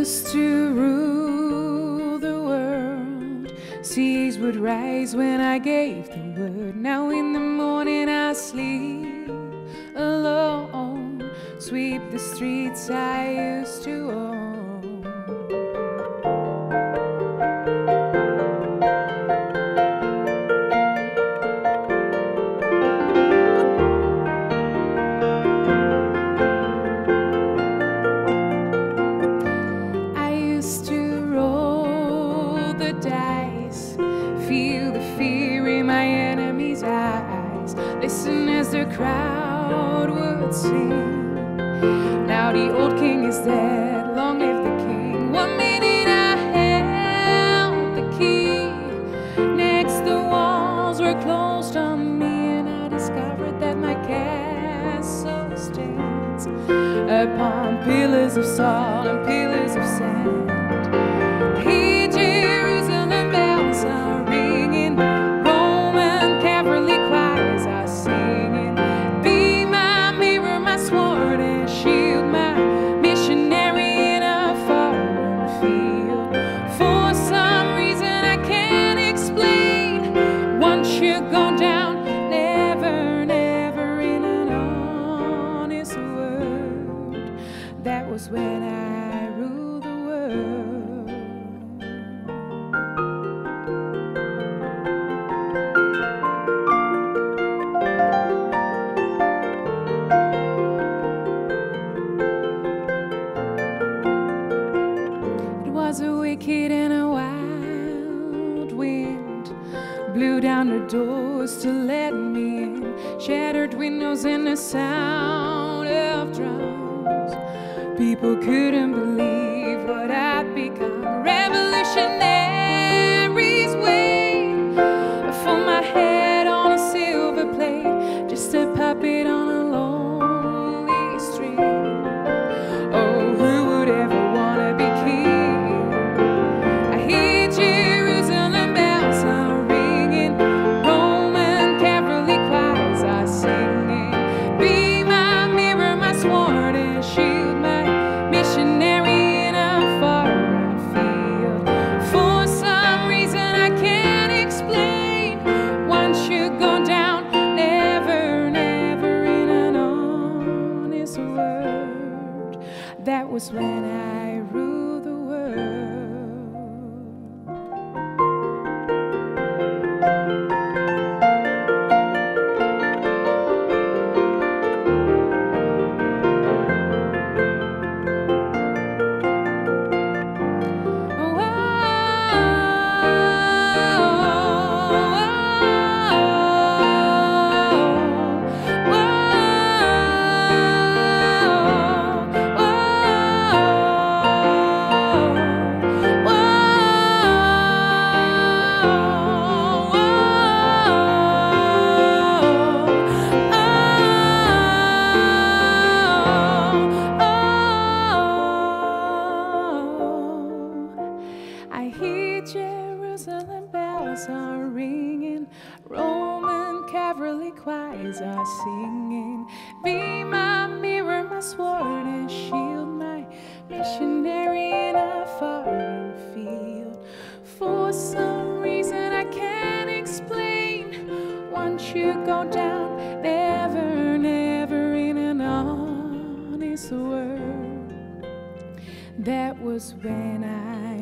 used to rule the world. Seas would rise when I gave the word. Now in the morning I sleep alone. Sweep the streets I used to own. Feel the fear in my enemies' eyes. Listen as the crowd would sing. Now the old king is dead, long live the king. 1 minute I held the key. Next the walls were closed on me, and I discovered that my castle stands upon pillars of salt and pillars of sand. Hey, Jerusalem bells are ringing, Roman cavalry choirs are singing. Be my mirror, my sword and shield, my missionary in a foreign field. For some reason I can't explain, once you go down, never, never in an honest word. That was when I ruled the world. Was a wicked and a wild wind blew down the doors to let me in, shattered windows and the sound of drums. People couldn't believe what I'd become. Revolutionaries wait for my head on a silver plate, just a puppet on a lonely string. Oh, who would ever want to be king? That was when I ruled the world. I hear Jerusalem bells are ringing, Roman cavalry choirs are singing. Be my mirror, my sword and shield, my missionary in a foreign field. For some reason I can't explain, once you go down, never, never in an honest word. That was when I